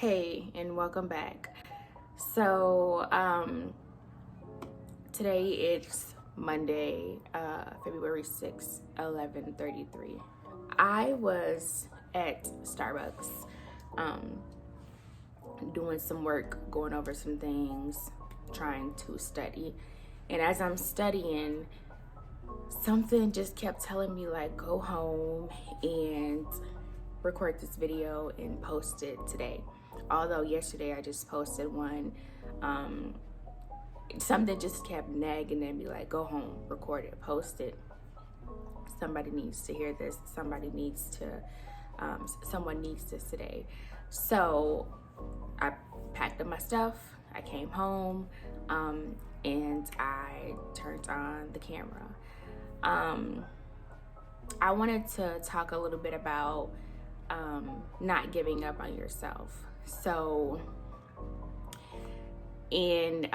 Hey, and welcome back. So, today it's Monday, February 6th, 11:33. I was at Starbucks, um, doing some work, going over some things, trying to study. And as I'm studying, something just kept telling me, like, go home and record this video and post it today. Although yesterday I just posted one, something just kept nagging at me, like, go home, record it, post it. Somebody needs to hear this. Someone needs this today. So I packed up my stuff. I came home, and I turned on the camera. I wanted to talk a little bit about not giving up on yourself. So in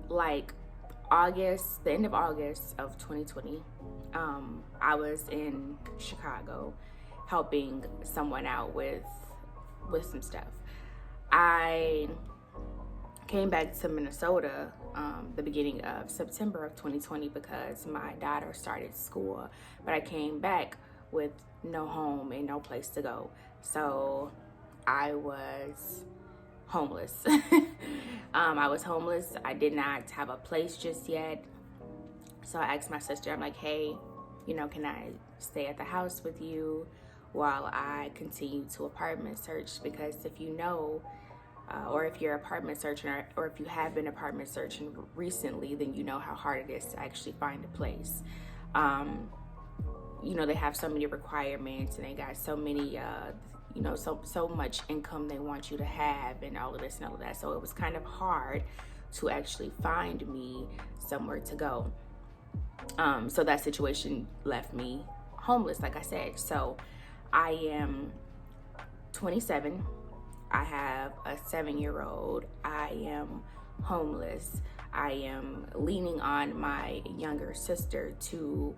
like August, the end of August of 2020, I was in Chicago helping someone out with some stuff. I came back to Minnesota the beginning of September of 2020 because my daughter started school, but I came back with no home and no place to go. So I was homeless. I was homeless. I did not have a place just yet. So I asked my sister, I'm like, hey, can I stay at the house with you while I continue to apartment search? Because if you know, or if you're apartment searching, or if you have been apartment searching recently, then you know how hard it is to actually find a place. They have so many requirements, and they got so many, so much income they want you to have, and all of this and all of that. So it was kind of hard to actually find me somewhere to go. So that situation left me homeless, like I said. So I am 27. I have a 7-year-old. I am homeless. I am leaning on my younger sister to,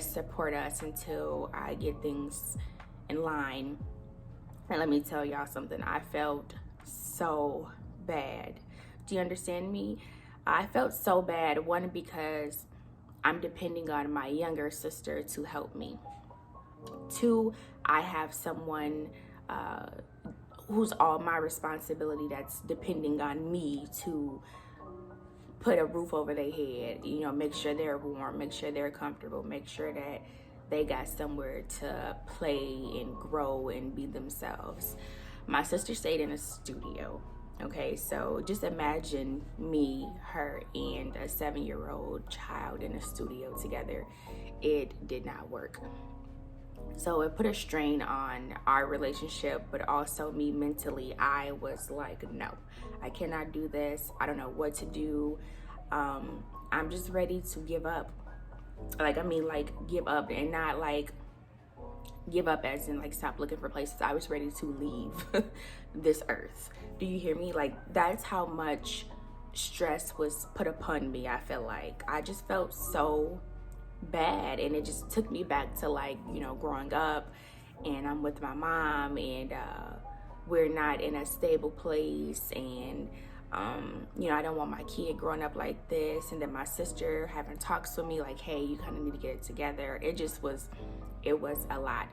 support us until I get things in line. And let me tell y'all something. I felt so bad. Do you understand me? I felt so bad. One, because I'm depending on my younger sister to help me. Two, I have someone who's all my responsibility that's depending on me to put a roof over their head, make sure they're warm, make sure they're comfortable, make sure that they got somewhere to play and grow and be themselves. My sister stayed in a studio. Okay, so just imagine me, her, and a 7-year-old child in a studio together. It did not work. So it put a strain on our relationship, but also me mentally. I was like, no, I cannot do this. I don't know what to do. I'm just ready to give up. Give up, and not like give up as in like stop looking for places. I was ready to leave this earth. Do you hear me? Like, that's how much stress was put upon me. I feel like I just felt so bad, and it just took me back to growing up, and I'm with my mom, and we're not in a stable place, and I don't want my kid growing up like this. And then my sister having talks with me like, hey, you kind of need to get it together. It was a lot.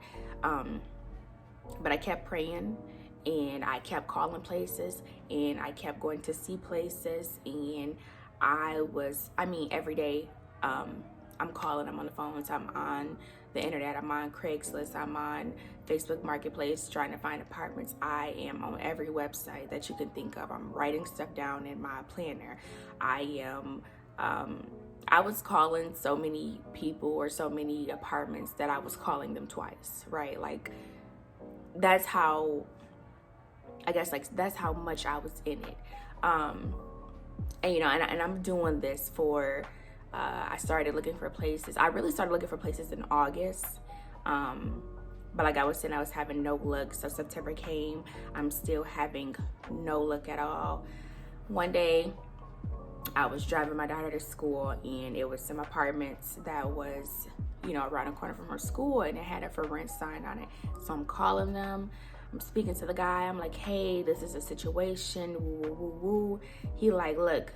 But I kept praying, and I kept calling places, and I kept going to see places, and every day, I'm calling, I'm on the phones, I'm on the internet, I'm on Craigslist, I'm on Facebook Marketplace trying to find apartments. I am on every website that you can think of. I'm writing stuff down in my planner. I was calling so many people or so many apartments that I was calling them twice, right? Like, that's how much I was in it. And I'm doing this for, I started looking for places. I really started looking for places in August. But like I was saying, I was having no luck. So September came, I'm still having no luck at all. One day, I was driving my daughter to school, and it was some apartments that was, around the corner from her school, and it had a for rent sign on it. So I'm calling them. I'm speaking to the guy. I'm like, hey, this is a situation. Woo, woo, woo, woo. He like, look,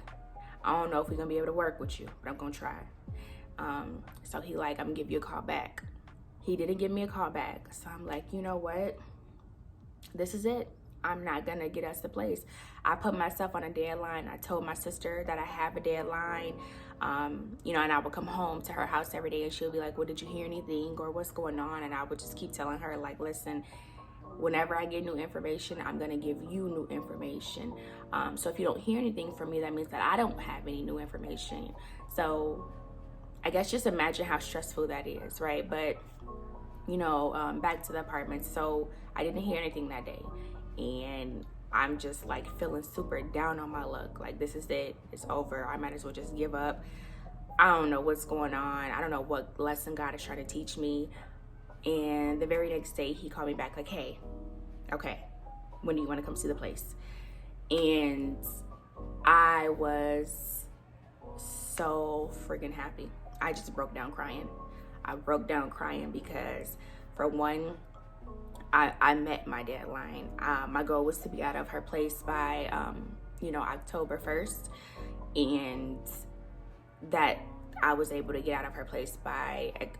I don't know if we're gonna be able to work with you, but I'm gonna try. So he like, I'm gonna give you a call back. He didn't give me a call back. So I'm like, you know what? This is it. I'm not gonna get us the place. I put myself on a deadline. I told my sister that I have a deadline, you know, and I would come home to her house every day and she'll be like, well, did you hear anything or what's going on? And I would just keep telling her like, listen, whenever I get new information, I'm gonna give you new information. So if you don't hear anything from me, that means that I don't have any new information. So I guess just imagine how stressful that is, right? But you know, back to the apartment. So I didn't hear anything that day. And I'm just like feeling super down on my luck. Like, this is it. It's over. I might as well just give up. I don't know what's going on. I don't know what lesson God is trying to teach me. And the very next day, he called me back like, hey, okay, when do you want to come see the place? And I was so freaking happy. I just broke down crying. I broke down crying because, for one, I met my deadline. My goal was to be out of her place by, you know, October 1st. And that I was able to get out of her place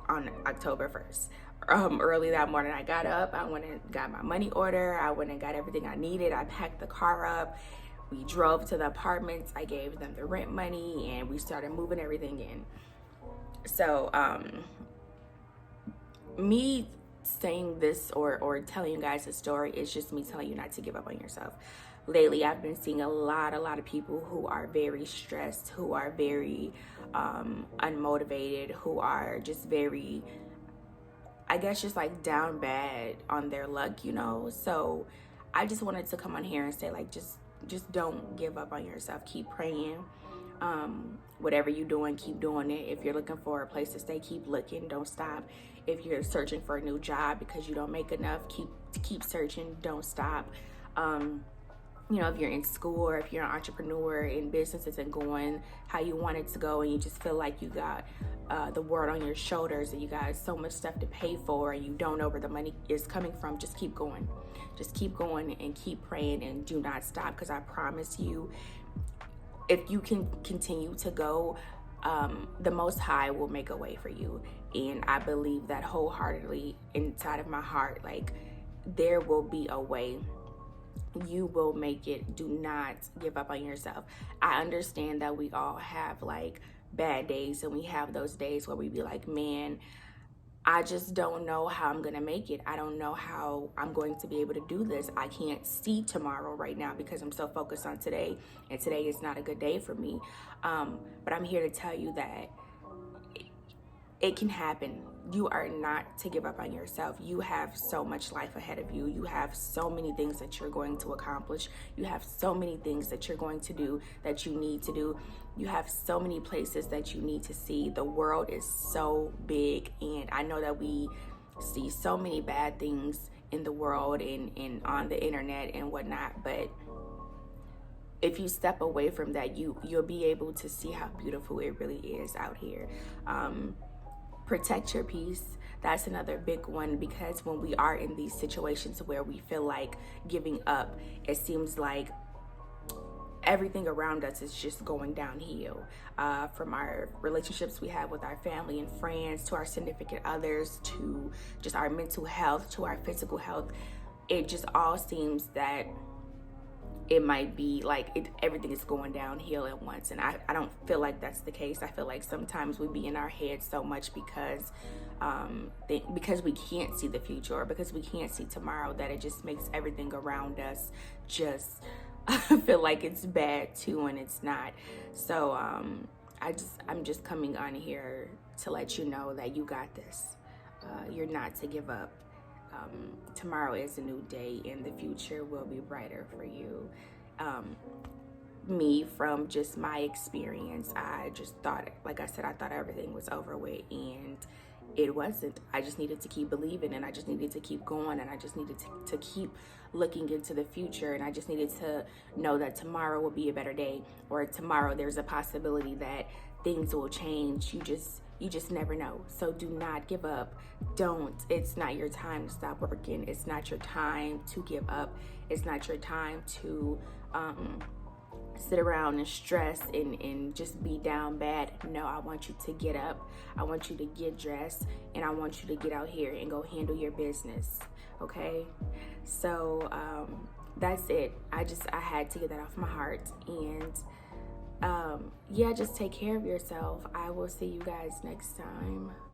on October 1st. Early that morning, I got up. I went and got my money order. I went and got everything I needed. I packed the car up. We drove to the apartments. I gave them the rent money, and we started moving everything in. So, me saying this or telling you guys this story is just me telling you not to give up on yourself. Lately, I've been seeing a lot of people who are very stressed, who are very unmotivated, who are just very, I guess, just like down bad on their luck, you know? So I just wanted to come on here and say, like, just don't give up on yourself. Keep praying. Whatever you're doing, keep doing it. If you're looking for a place to stay, keep looking. Don't stop. If you're searching for a new job because you don't make enough, keep searching. Don't stop. You know, if you're in school or if you're an entrepreneur and business isn't going how you want it to go, and you just feel like you got the world on your shoulders and you got so much stuff to pay for and you don't know where the money is coming from, just keep going. Just keep going and keep praying and do not stop, because I promise you, if you can continue to go, the Most High will make a way for you. And I believe that wholeheartedly inside of my heart. Like, there will be a way. You will make it. Do not give up on yourself. I understand that we all have like bad days, and we have those days where we be like, man, I just don't know how I'm gonna make it. I don't know how I'm going to be able to do this. I can't see tomorrow right now because I'm so focused on today, and today is not a good day for me. But I'm here to tell you that it can happen. You are not to give up on yourself. You have so much life ahead of you. You have so many things that you're going to accomplish. You have so many things that you're going to do that you need to do. You have so many places that you need to see. The world is so big, and I know that we see so many bad things in the world and on the internet and whatnot, but if you step away from that, you'll be able to see how beautiful it really is out here. Protect your peace. That's another big one, because when we are in these situations where we feel like giving up, it seems like everything around us is just going downhill. From our relationships we have with our family and friends, to our significant others, to just our mental health, to our physical health. It just all seems that it might be like everything is going downhill at once. And I don't feel like that's the case. I feel like sometimes we be in our head so much because we can't see the future, or because we can't see tomorrow, that it just makes everything around us just feel like it's bad too, and it's not. So I'm just coming on here to let you know that you got this. You're not to give up. Tomorrow is a new day, and the future will be brighter for you. Me, from just my experience, I just thought, like I said, I thought everything was over with, and it wasn't. I just needed to keep believing, and I just needed to keep going, and I just needed to keep looking into the future, and I just needed to know that tomorrow will be a better day, or tomorrow there's a possibility that things will change. You just never know. So do not give up. Don't. It's not your time to stop working. It's not your time to give up. It's not your time to sit around and stress and just be down bad. No, I want you to get up. I want you to get dressed, and I want you to get out here and go handle your business. Okay? So that's it. I had to get that off my heart. And yeah, just take care of yourself. I will see you guys next time.